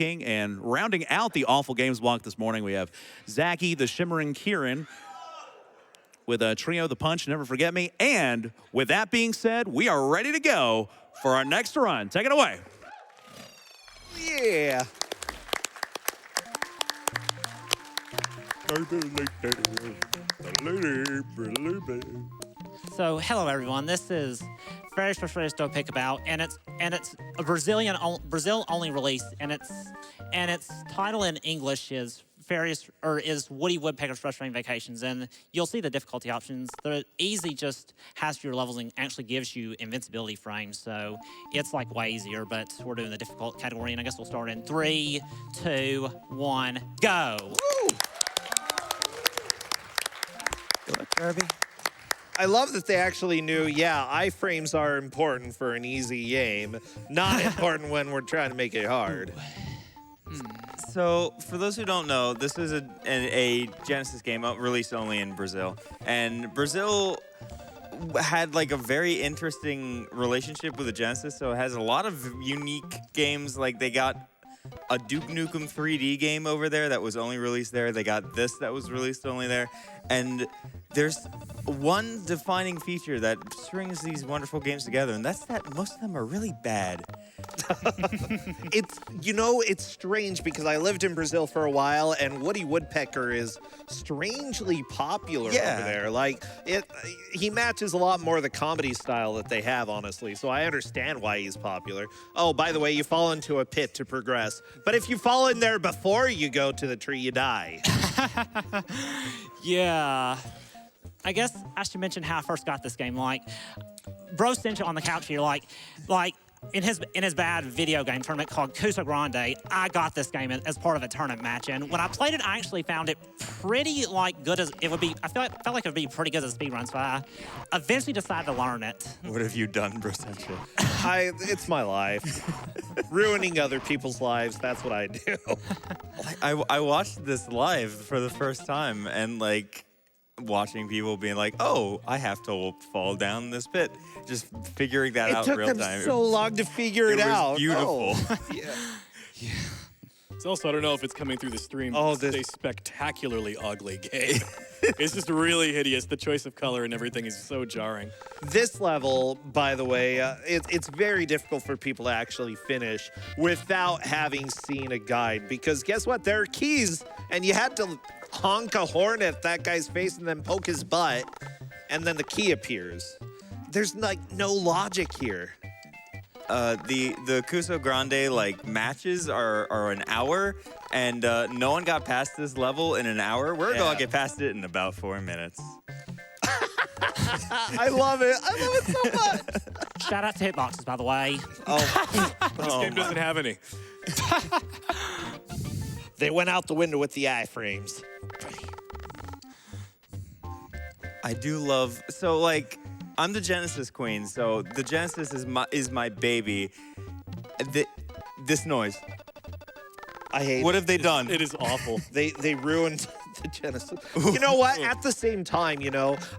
And rounding out the awful games block this morning, we have Zachy, the Shimmering Kieran, with a trio, the Punch, Never Forget Me. And with that being said, we are ready to go for our next run. Take it away. Yeah. So, hello everyone. This is Férias Frustradas Pica-Pau, and it's a Brazil only release, and its title in English is Woody Woodpecker's Frustrating Vacations, and you'll see the difficulty options. The easy just has your levels and actually gives you invincibility frames, so it's like way easier, but we're doing the difficult category, and I guess we'll start in 3, 2, 1, go. Woo! Good luck, Garby. I love that they actually knew, yeah, iframes are important for an easy game, not important when we're trying to make it hard. So, for those who don't know, this is a Genesis game released only in Brazil. And Brazil had like a very interesting relationship with the Genesis, so it has a lot of unique games. Like they got a Duke Nukem 3D game over there that was only released there. They got this that was released only there. And there's one defining feature that strings these wonderful games together, and that's that most of them are really bad. It's strange because I lived in Brazil for a while, and Woody Woodpecker is strangely popular over there. Like, he matches a lot more the comedy style that they have, honestly, so I understand why he's popular. Oh, by the way, you fall into a pit to progress, but if you fall in there before you go to the tree, you die. Yeah. I guess I should mention how I first got this game. Like, Brossentia on the couch here, like in his bad video game tournament called Cuso Grande, I got this game as part of a tournament match, and when I played it, I actually found it pretty good as it would be. I felt like it would be pretty good as a speedrun, so I eventually decided to learn it. What have you done, Brossentia? It's my life. Ruining other people's lives, that's what I do. I watched this live for the first time, and like watching people being like, "Oh, I have to fall down this pit," just figuring that out in real time. It took them so long to figure it out. It was beautiful. Oh. Yeah. It's also, I don't know if it's coming through the stream. Oh, it's a spectacularly ugly game. It's just really hideous. The choice of color and everything is so jarring. This level, by the way, it's very difficult for people to actually finish without having seen a guide, because guess what? There are keys, and you had to honk a horn at that guy's face and then poke his butt, and then the key appears. There's like no logic here. The Cuso Grande like matches are an hour, and no one got past this level in an hour. We're gonna get past it in about 4 minutes. I love it. I love it so much. Shout out to Hitboxes, by the way. Oh, This game doesn't have any. they went out the window with the iframes. I do love, so like, I'm the Genesis queen, so the Genesis is my baby. This noise. I hate What it. have they done? It is awful. They ruined the Genesis. You know what? At the same time,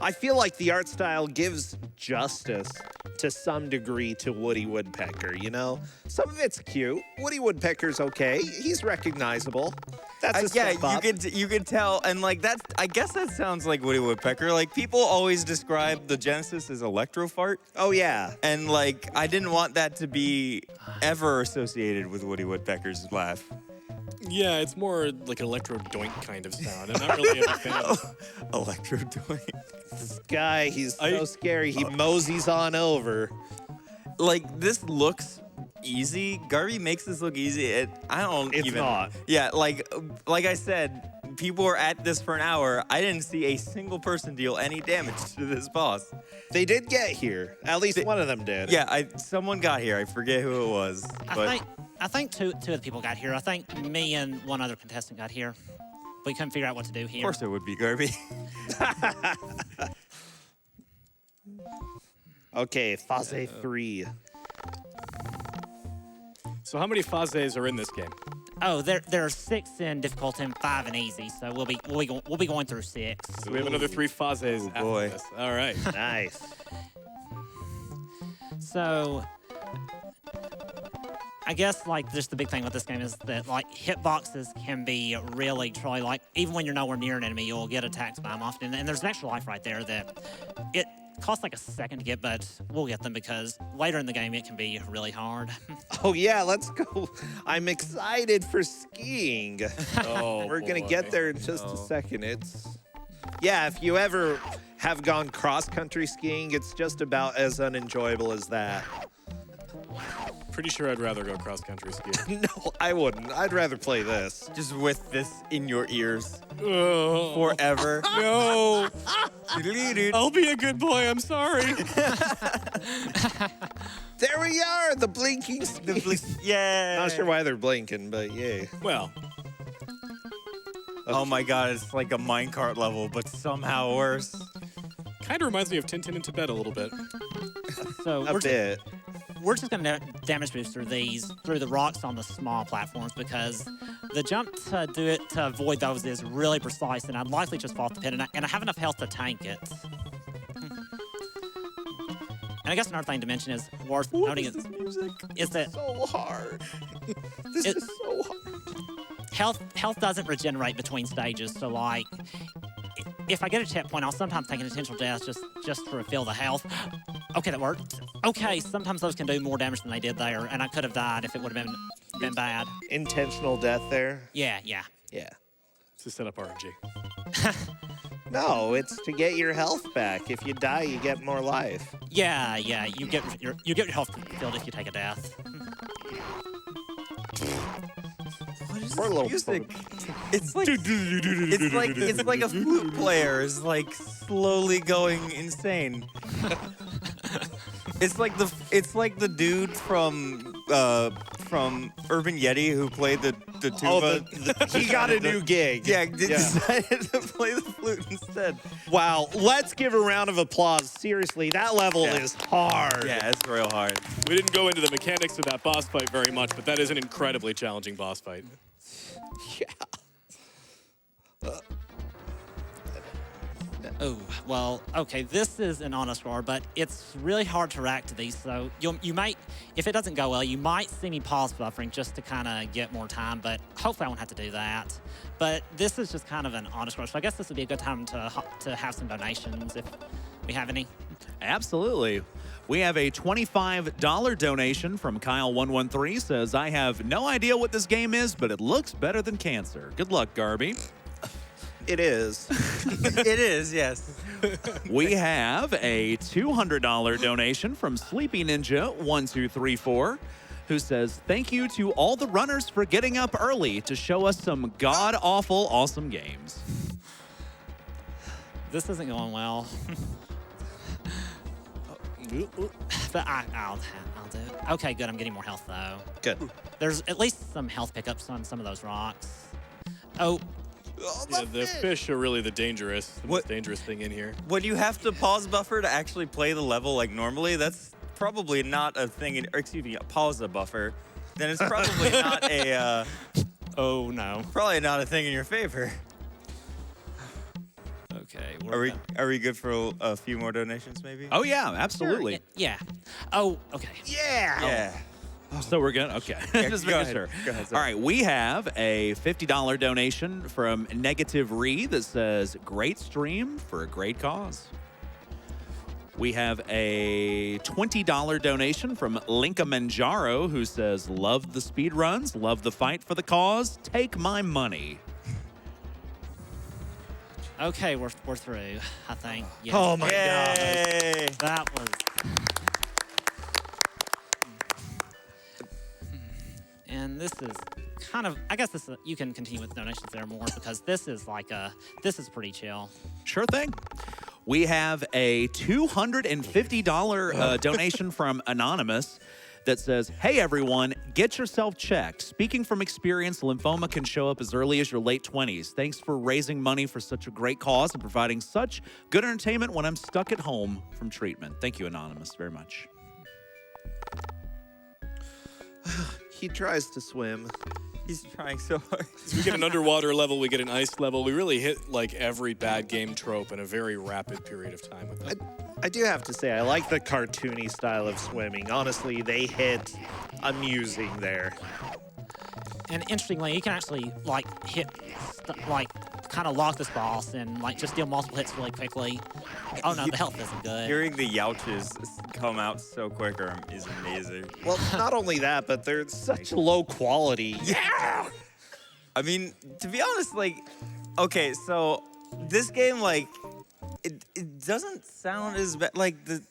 I feel like the art style gives justice to some degree to Woody Woodpecker, Some of it's cute. Woody Woodpecker's okay. He's recognizable. That's a step up. you could tell, and like that's, I guess that sounds like Woody Woodpecker. Like people always describe the Genesis as electro fart. Oh yeah. And like I didn't want that to be ever associated with Woody Woodpecker's laugh. Yeah, it's more like an electro doink kind of sound. I'm not really a fan. Electro doink. This guy, he's so scary. He moseys on over. Like this looks easy. Garby makes this look easy. It's not. Yeah, like I said, people were at this for an hour. I didn't see a single person deal any damage to this boss. They did get here. At least one of them did. Yeah, someone got here. I forget who it was. But I think two of the people got here. I think me and one other contestant got here. We couldn't figure out what to do here. of course it would be Garby. Okay, Phase 3. So how many phases are in this game? Oh, there are 6 in difficult and 5 in easy. So we'll be going through 6. So we have another 3 phases after boy. this. All right. Nice. So I guess like just the big thing with this game is that like hitboxes can be really troy. Like even when you're nowhere near an enemy, you'll get attacked by them often. And there's an extra life right there that it costs like a second to get, but we'll get them because later in the game it can be really hard. Oh yeah, let's go. I'm excited for skiing. Oh, We're gonna boy. get there in just a second. Yeah, if you ever have gone cross-country skiing, it's just about as unenjoyable as that. Pretty sure I'd rather go cross-country skiing. No, I wouldn't. I'd rather play this. Just with this in your ears Oh, forever. no. I'll be a good boy. I'm sorry. There we are, the blinking skis. Yeah. Not sure why they're blinking, but yay. Well, Oh my god, it's like a minecart level, but somehow worse. kind of reminds me of Tintin in Tibet a little bit. So A bit. we're just going to damage boost through the rocks on the small platforms because the jump to do it to avoid those is really precise, and I'd likely just fall off the pit, and I have enough health to tank it. And I guess another thing to mention is worth noting is that So hard. This It- is so hard. health doesn't regenerate between stages. So like, if I get a checkpoint, I'll sometimes take an intentional death just to refill the health. Okay, that worked. Okay, sometimes those can do more damage than they did there, and I could have died if it would have been bad. Intentional death there. Yeah. Yeah. To set up RNG. No, it's to get your health back. If you die, you get more life. Yeah. You get your health filled if you take a death. What is Poor this little music? It's like a flute player is like slowly going insane. It's like the dude from Urban Yeti who played the tuba. He got a new gig. Yeah, decided to play the flute instead. Wow, let's give a round of applause. Seriously, that level Yeah. is hard. Yeah, it's real hard. We didn't go into the mechanics of that boss fight very much, but that is an incredibly challenging boss fight. Oh, well, okay, this is an honest score, but it's really hard to react to these, so you might, if it doesn't go well, you might see me pause buffering just to kind of get more time, but hopefully I won't have to do that. But this is just kind of an honest score, so I guess this would be a good time to have some donations if we have any. Absolutely. We have a $25 donation from Kyle113. Says, I have no idea what this game is, but it looks better than cancer. Good luck, Garby. It is. It is, yes. We have a $200 donation from Sleepy Ninja 1234, who says, thank you to all the runners for getting up early to show us some god-awful awesome games. This isn't going well. But I'll do it. Okay, good. I'm getting more health, though. Good. There's at least some health pickups on some of those rocks. Oh, Yeah, the fish are really the What- most dangerous thing in here. When you have to pause buffer to actually play the level like normally, that's probably not a thing. Or excuse me, a pause a buffer. Then it's probably not a oh no. probably not a thing in your favor. Okay. Are we good for a few more donations maybe? Oh, yeah, absolutely. Yeah. Oh, okay. Yeah. So we're good? Okay. Just go making ahead. sure. Go ahead, sir. All right, we have a $50 donation from Negative Re that says, great stream for a great cause. We have a $20 donation from Linka Manjaro who says, love the speed runs, love the fight for the cause, take my money. Okay, we're through, I think. Yes. Oh my god. Yay! That was. And this is kind of, I guess this you can continue with donations there more because this is pretty chill. Sure thing. We have a $250 donation from Anonymous that says, hey everyone, get yourself checked. Speaking from experience, lymphoma can show up as early as your late 20s. Thanks for raising money for such a great cause and providing such good entertainment when I'm stuck at home from treatment. Thank you, Anonymous, very much. He tries to swim. He's trying so hard. So we get an underwater level, we get an ice level. We really hit like every bad game trope in a very rapid period of time with that. I do have to say, I like the cartoony style of swimming. Honestly, they hit amusing there. And interestingly, you can actually like hit, like kind of lock this boss and like just deal multiple hits really quickly. Oh no, the health isn't good. Hearing the Youches come out so quicker is amazing. Well, not only that, but they're such low quality. Yeah! I mean, to be honest, like, okay, so this game, like, it doesn't sound as bad. Like, the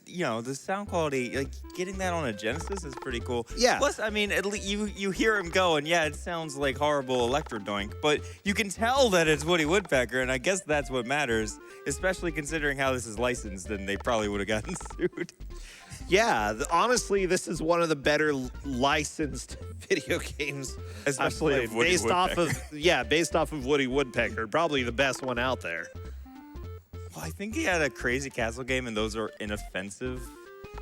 sound quality, like, getting that on a Genesis is pretty cool. Yeah. Plus, I mean, at least you hear him go, and yeah, it sounds like horrible electro-doink, but you can tell that it's Woody Woodpecker, and I guess that's what matters, especially considering how this is licensed, and they probably would have gotten sued. Yeah, honestly, this is one of the better licensed video games, Especially I've of played, Woody based off Woodpecker. based off of Woody Woodpecker, probably the best one out there. Well, I think he had a Crazy Castle game, and those are inoffensive.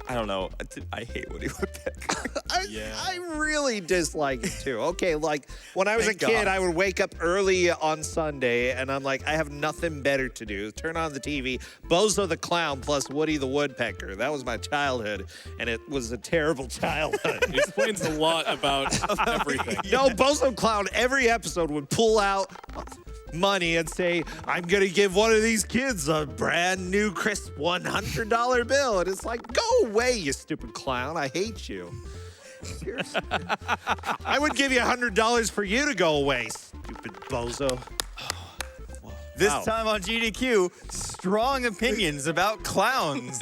I don't know. I hate Woody Woodpecker. I really dislike it too. Okay, like when I was Thank a kid, God. I would wake up early on Sunday and I'm like, I have nothing better to do. Turn on the TV, Bozo the Clown plus Woody the Woodpecker. That was my childhood, and it was a terrible childhood. It explains a lot about everything. No, Bozo Clown, every episode would pull out money and say, I'm going to give one of these kids a brand new crisp $100 bill. And it's like, go away, you stupid clown. I hate you. Seriously. I would give you $100 for you to go away, stupid bozo. This Wow. time on GDQ, strong opinions about clowns.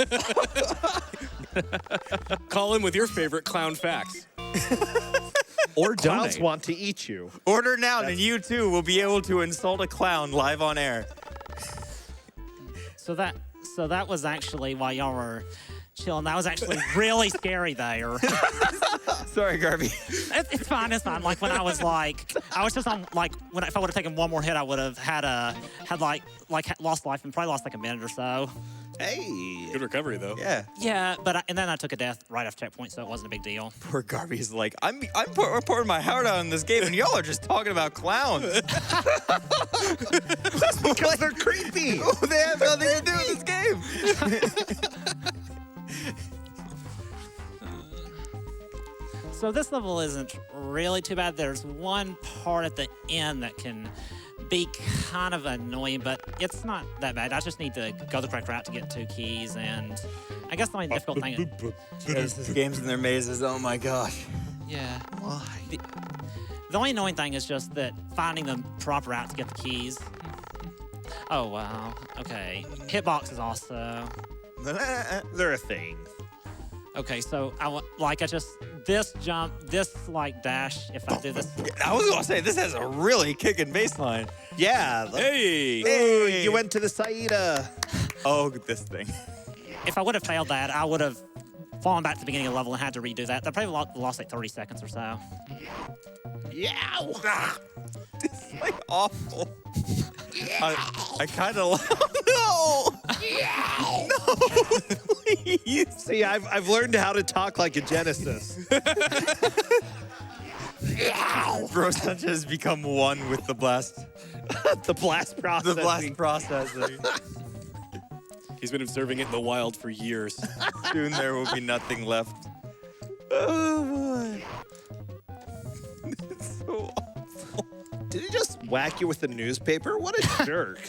Call in with your favorite clown facts. Or Clowns donate. want to eat you. Order now, and you too will be able to insult a clown live on air. So that was actually while y'all were chilling. That was actually really scary there. Sorry, Garby. It's fine. It's fine. Like when I was just on like if I would have taken one more hit, I would have lost life and probably lost like a minute or so. Hey. Good recovery, though. Yeah. Yeah, and then I took a death right after checkpoint, so it wasn't a big deal. Poor Garby's like, I'm pouring my heart out in this game, and y'all are just talking about clowns. Because they're creepy. They have nothing to do with this game. So this level isn't really too bad. There's one part at the end that can be kind of annoying, but it's not that bad. I just need to go the correct route to get 2 keys, and I guess the only difficult thing. There's these games in their mazes. Oh my gosh. Yeah. Why? The only annoying thing is just that finding the proper route to get the keys. Oh wow. Okay. Hitboxes also. They're a thing. Okay, so this jump, this like dash. If I do this. I was gonna say this has a really kicking baseline. Yeah. Hey! Ooh, you went to the Saida. Oh, this thing. If I would have failed that, I would have fallen back to the beginning of the level and had to redo that. That probably lost like 30 seconds or so. Yeah. It's like awful. I kind of no. No, please. See, I've learned how to talk like a Genesis. Brossentia has become one with the blast. The blast process. The blast processing. He's been observing it in the wild for years. Soon there will be nothing left. Oh boy. It's so awful. Did he just whack you with a newspaper? What a jerk.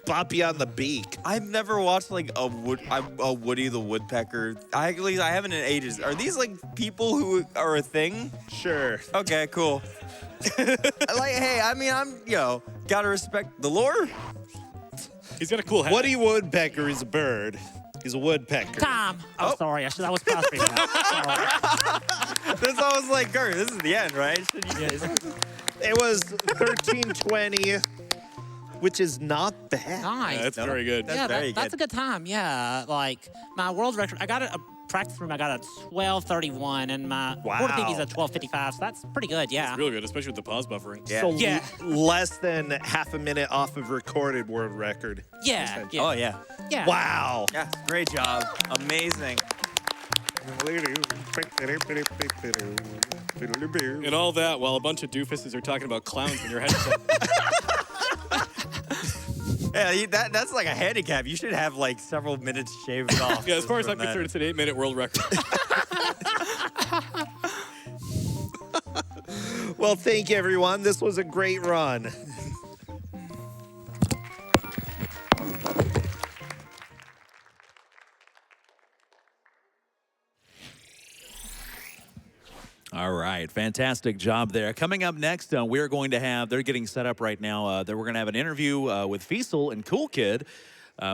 Bop you on the beak. I've never watched like a Woody the Woodpecker. I haven't in ages. Are these like people who are a thing? Sure. Okay, cool. Like, hey, I mean, gotta respect the lore. He's got a cool hat. Woody Woodpecker is a bird. He's a woodpecker. Tom! Oh, sorry. I was crossing that. Sorry. That's why I was like, Gert, this is the end, right? It was 1320, which is not bad. Nice. Yeah, that's very good. Yeah, very that's a good time. Yeah, like my world record, I got a practice room. I got a 12:31, and my Wow. board PB's a 12:55. So that's pretty good. Yeah. It's really good, especially with the pause buffering. Yeah. So Yeah. less than half a minute off of recorded world record. Yeah. Yeah. Oh, yeah. Yeah. Wow. Yeah, great job. Amazing. And all that while a bunch of doofuses are talking about clowns in your headset. Yeah, that's like a handicap. You should have like several minutes shaved off. Yeah, as far as from I'm that. concerned, it's an 8-minute world record. Well, thank you, everyone. This was a great run. All right, fantastic job there. Coming up next, we're going to have, they're getting set up right now, that we're going to have an interview with Feasel and coolkid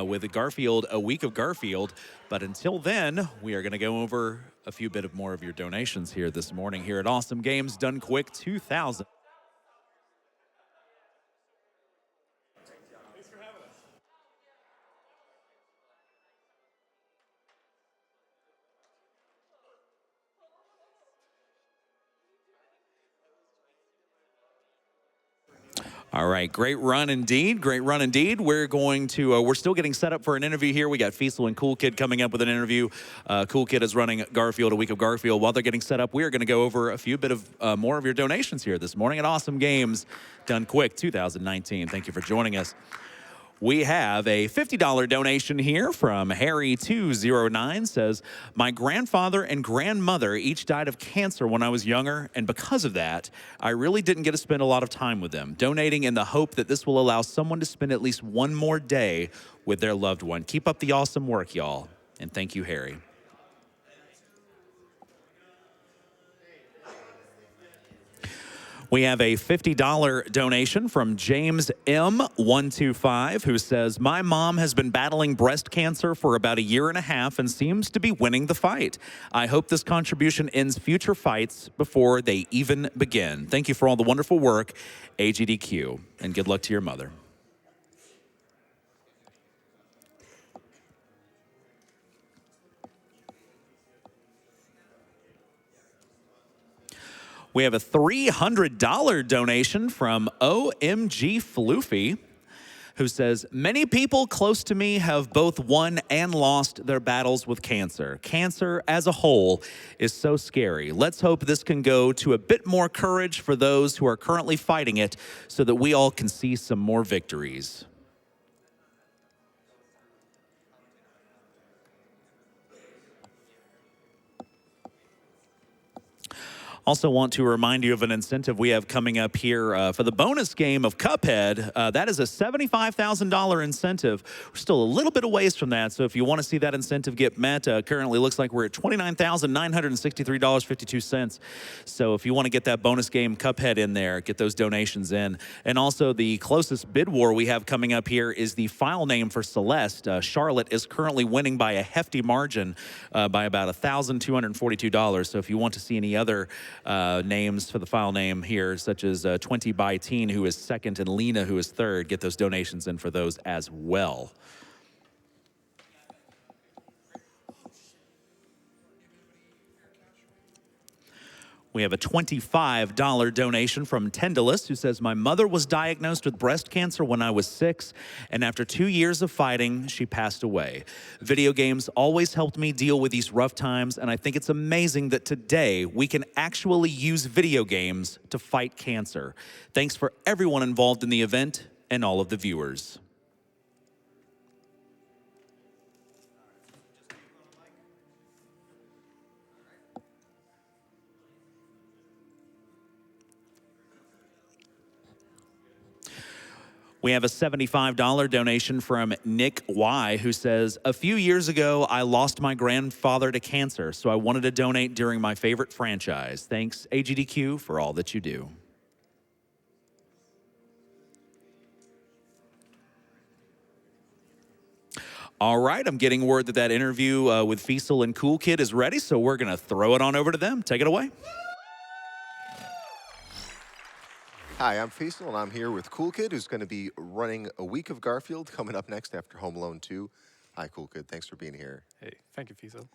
with Garfield, a week of Garfield. But until then, we are going to go over a few bit of more of your donations here this morning here at Awesome Games Done Quick 2000. All right, great run indeed. Great run indeed. We're going to, we're still getting set up for an interview here. We got Feasel and coolkid coming up with an interview. Coolkid is running Garfield, a week of Garfield. While they're getting set up, we are going to go over a few bit of more of your donations here this morning at Awesome Games Done Quick 2019. Thank you for joining us. We have a $50 donation here from Harry209. Says, my grandfather and grandmother each died of cancer when I was younger, and because of that, I really didn't get to spend a lot of time with them, donating in the hope that this will allow someone to spend at least one more day with their loved one. Keep up the awesome work, y'all. And thank you, Harry. We have a $50 donation from James M125, who says, my mom has been battling breast cancer for about a year and a half and seems to be winning the fight. I hope this contribution ends future fights before they even begin. Thank you for all the wonderful work, AGDQ, and good luck to your mother. We have a $300 donation from OMG Floofy, who says, many people close to me have both won and lost their battles with cancer. Cancer as a whole is so scary. Let's hope this can go to a bit more courage for those who are currently fighting it so that we all can see some more victories. Also want to remind you of an incentive we have coming up here for the bonus game of Cuphead. That is a $75,000 incentive. We're still a little bit of ways from that, so if you want to see that incentive get met, currently looks like we're at $29,963.52. So if you want to get that bonus game Cuphead in there, get those donations in. And also the closest bid war we have coming up here is the file name for Celeste. Charlotte is currently winning by a hefty margin by about $1,242. So if you want to see any other names for the file name here, such as 20 by Teen, who is second, and Lena, who is third. Get those donations in for those as well. We have a $25 donation from Tendalus, who says, my mother was diagnosed with breast cancer when I was 6, and after 2 years of fighting, she passed away. Video games always helped me deal with these rough times, and I think it's amazing that today we can actually use video games to fight cancer. Thanks for everyone involved in the event and all of the viewers. We have a $75 donation from Nick Y, who says, a few years ago, I lost my grandfather to cancer, so I wanted to donate during my favorite franchise. Thanks, AGDQ, for all that you do. All right, I'm getting word that that interview with Feasel and coolkid is ready, so we're going to throw it on over to them. Take it away. Hi, I'm Feasel, and I'm here with coolkid, who's going to be running a week of Garfield coming up next after Home Alone 2. Hi, coolkid. Thanks for being here. Hey, thank you, Feasel.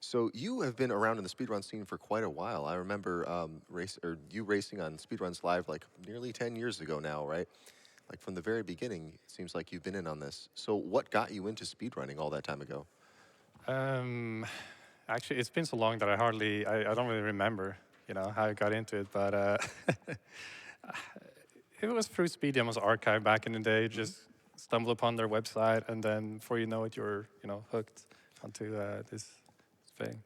So you have been around in the speedrun scene for quite a while. I remember you racing on Speedruns Live like nearly 10 years ago now, right? Like from the very beginning, it seems like you've been in on this. So what got you into speedrunning all that time ago? Actually, it's been so long that I don't really remember, how I got into it, but it was through Speeddemo's archive back in the day. Just stumbled upon their website, and then before you know it, you're hooked onto this thing.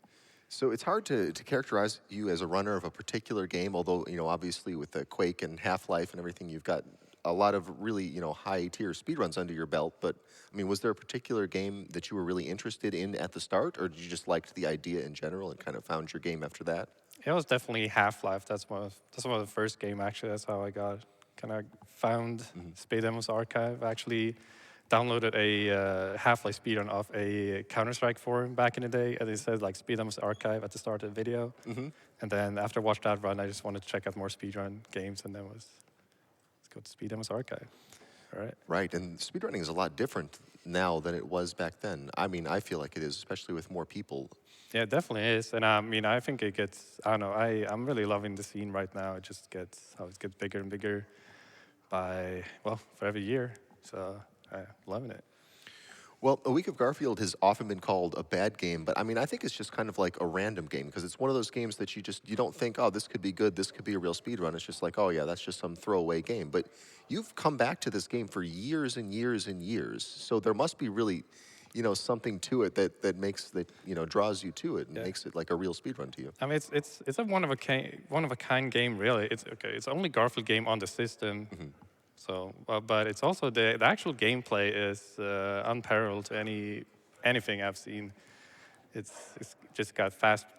So it's hard to characterize you as a runner of a particular game, although, you know, obviously with the Quake and Half-Life and everything, you've got a lot of really, you know, high-tier speedruns under your belt. But, I mean, was there a particular game that you were really interested in at the start, or did you just like the idea in general and kind of found your game after that? It was definitely Half-Life. That's one of the first game, actually. That's how I kind of found Speed Demo's archive. I actually downloaded a Half-Life speedrun off a Counter-Strike forum back in the day, and it said like Speed Demo's archive at the start of the video. And then after I watched that run, I just wanted to check out more speedrun games, and then let's go to Speed Demo's archive. All right. Right, and speedrunning is a lot different now than it was back then. I mean, I feel like it is, especially with more people. Yeah, it definitely is. And I mean, I think it gets, I don't know, I'm really loving the scene right now. It just gets bigger and bigger for every year. So I'm loving it. Well, A Week of Garfield has often been called a bad game, but I mean, I think it's just kind of like a random game because it's one of those games that you don't think, oh, this could be good, this could be a real speedrun. It's just like, oh yeah, that's just some throwaway game. But you've come back to this game for years and years and years, so there must be really, you know, something to it that draws you to it and makes it like a real speedrun to you. I mean, it's a one of a kind game, really. It's only Garfield game on the system. So, but it's also the actual gameplay is unparalleled to anything I've seen. It's just got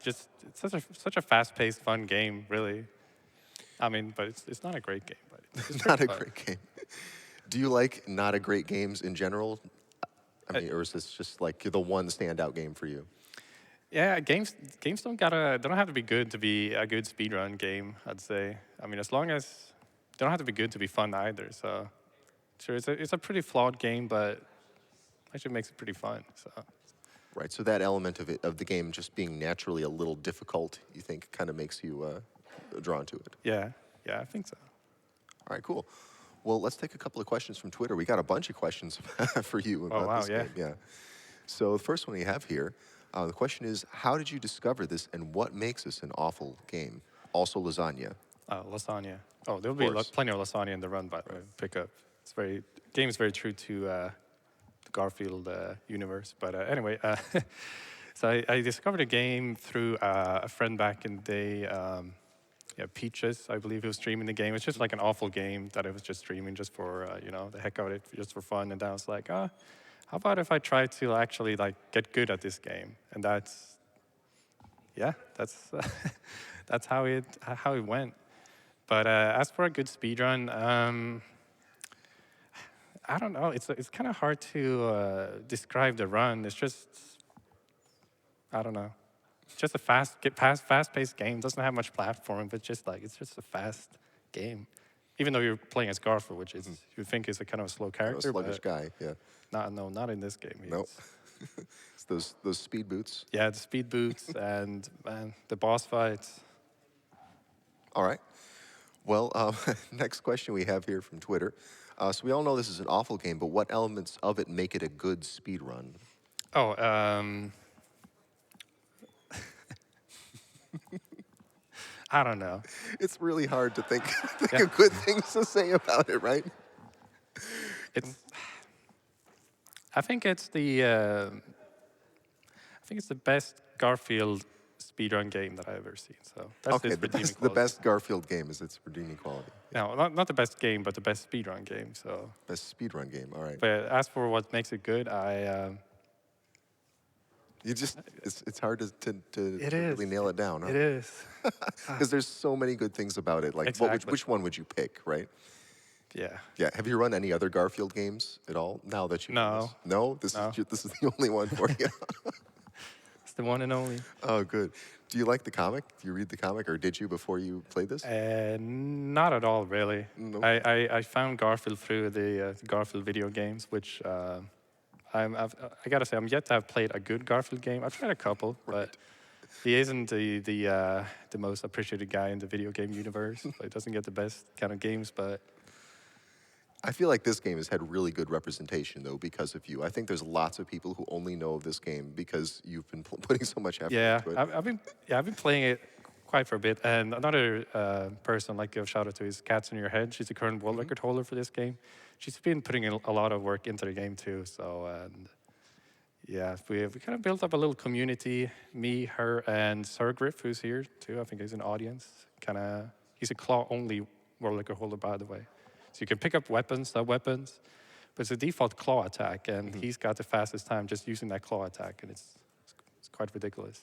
it's such a fast-paced, fun game, really. I mean, but it's not a great game, but it's Not a fun. great game. Do you like not a great games in general? I mean, or is this just like the one standout game for you? Yeah, games don't have to be good to be a good speedrun game, I'd say. I mean, as long as they don't have to be good to be fun either. So, sure, it's a pretty flawed game, but actually makes it pretty fun. So. Right. So that element of the game just being naturally a little difficult, you think, kind of makes you drawn to it. Yeah, I think so. All right. Cool. Well, let's take a couple of questions from Twitter. We got a bunch of questions for you about this game. Yeah. So the first one we have here, the question is, how did you discover this, and what makes this an awful game? Also, lasagna. Lasagna. Oh, there'll be plenty of lasagna in the run, by the way. Pick up. Game is very true to the Garfield universe. But anyway, so I discovered the game through a friend back in the day. Peaches, I believe he was streaming the game. It's just like an awful game that I was just streaming just for the heck of it, just for fun. And then I was like, how about if I try to actually like get good at this game? And that's that's how it went. But as for a good speedrun, I don't know. It's kind of hard to describe the run. It's just, I don't know. Just a fast-paced game. Doesn't have much platforming, but it's just a fast game. Even though you're playing as Garfield, which is you think is a kind of a slow character, A sluggish guy. Yeah. Not in this game. Nope. It's those speed boots. Yeah, the speed boots and the boss fights. All right. Well, next question we have here from Twitter. So we all know this is an awful game, but what elements of it make it a good speed run? Oh, I don't know. It's really hard to think of good things to say about it, right? I think it's the best Garfield speedrun game that I've ever seen. So that's okay, the best Garfield game is its redeeming quality. No, not the best game, but the best speedrun game. So best speedrun game. All right. But as for what makes it good, it's hard to really nail it down. Huh? It is. Because there's so many good things about it. Like, exactly. which one would you pick, right? Yeah. Yeah. Have you run any other Garfield games at all? Now that you No. This is the only one for you. It's the one and only. Oh, good. Do you like the comic? Do you read the comic, or did you before you played this? Not at all, really. No. I found Garfield through the Garfield video games, which I gotta say I'm yet to have played a good Garfield game. I've tried a couple, but he isn't the most appreciated guy in the video game universe. So he doesn't get the best kind of games, but. I feel like this game has had really good representation, though, because of you. I think there's lots of people who only know of this game because you've been putting so much effort into it. I've been playing it quite for a bit. And another person I'd like to give a shout out to is Cats in Your Head. She's the current world record holder for this game. She's been putting in a lot of work into the game too. So yeah, we kind of built up a little community. Me, her, and Sir Griff, who's here too. I think he's in the audience. He's a claw-only world record holder, by the way. So you can pick up weapons, sub-weapons, but it's a default claw attack, and he's got the fastest time just using that claw attack, and it's quite ridiculous.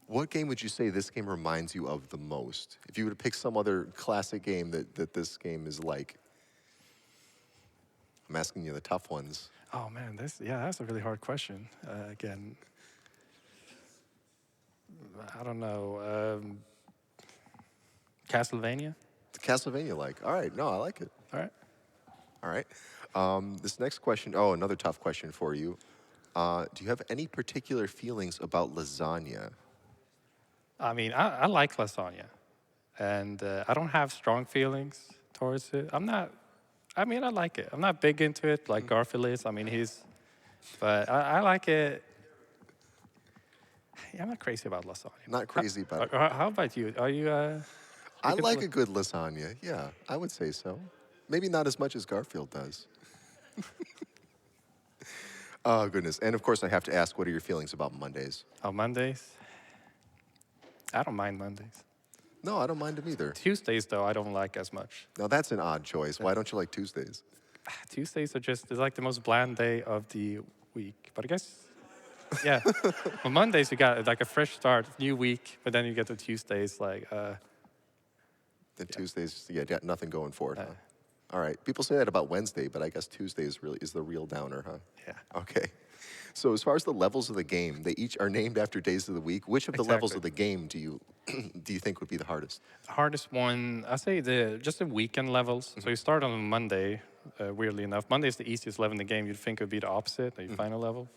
What game would you say this game reminds you of the most? If you were to pick some other classic game that this game is like. I'm asking you the tough ones. Oh man, that's a really hard question. Again, I don't know. Castlevania? The Castlevania-like. All right, no, I like it. All right. All right. This next question, another tough question for you. Do you have any particular feelings about lasagna? I mean, I like lasagna, and I don't have strong feelings towards it. I like it. I'm not big into it like Garfield is. I mean, but I like it. Yeah, I'm not crazy about lasagna. Not crazy about it. How about you? Are you? I like a good lasagna. Yeah, I would say so. Maybe not as much as Garfield does. Oh, goodness. And, of course, I have to ask, what are your feelings about Mondays? Oh, Mondays? I don't mind Mondays. No, I don't mind them either. Tuesdays, though, I don't like as much. Now, that's an odd choice. Why don't you like Tuesdays? Tuesdays are it's like the most bland day of the week. But I guess, yeah. On Mondays, you got like a fresh start, new week, but then you get to Tuesdays, like... Tuesdays, you got nothing going for it, huh? All right. People say that about Wednesday, but I guess Tuesday is the real downer, huh? Yeah. Okay. So as far as the levels of the game, they each are named after days of the week. Which of the levels of the game do you think would be the hardest? The hardest one, I say just the weekend levels. So you start on Monday, weirdly enough. Monday is the easiest level in the game. You'd think it would be the opposite, the final level.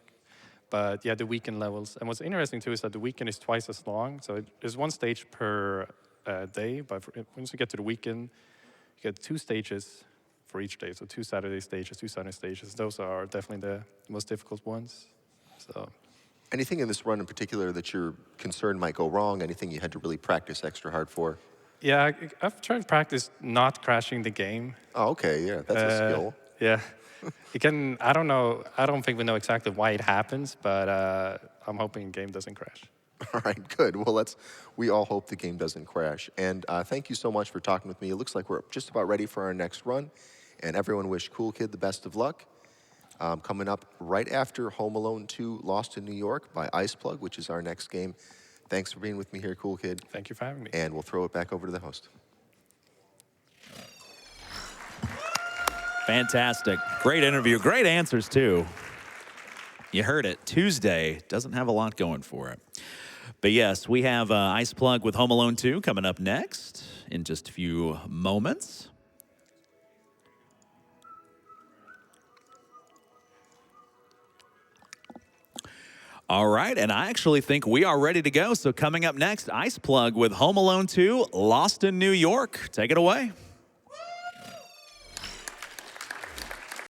But yeah, the weekend levels. And what's interesting too is that the weekend is twice as long. So there's one stage per day. But once you get to the weekend, you get 2 stages for each day. So 2 Saturday stages, 2 Sunday stages. Those are definitely the most difficult ones. So, anything in this run in particular that you're concerned might go wrong? Anything you had to really practice extra hard for? Yeah, I've tried to practice not crashing the game. Oh, okay, yeah, that's a skill. Yeah. I don't know, I don't think we know exactly why it happens, but I'm hoping the game doesn't crash. All right, good. Well, we all hope the game doesn't crash. And thank you so much for talking with me. It looks like we're just about ready for our next run. And everyone wish Cool Kid the best of luck. Coming up right after Home Alone 2 Lost in New York by Ice Plug, which is our next game. Thanks for being with me here, Cool Kid. Thank you for having me. And we'll throw it back over to the host. Fantastic. Great interview. Great answers, too. You heard it. Tuesday doesn't have a lot going for it. But yes, we have Ice Plug with Home Alone 2 coming up next in just a few moments. All right, and I actually think we are ready to go. So coming up next, Ice Plug with Home Alone 2, Lost in New York. Take it away.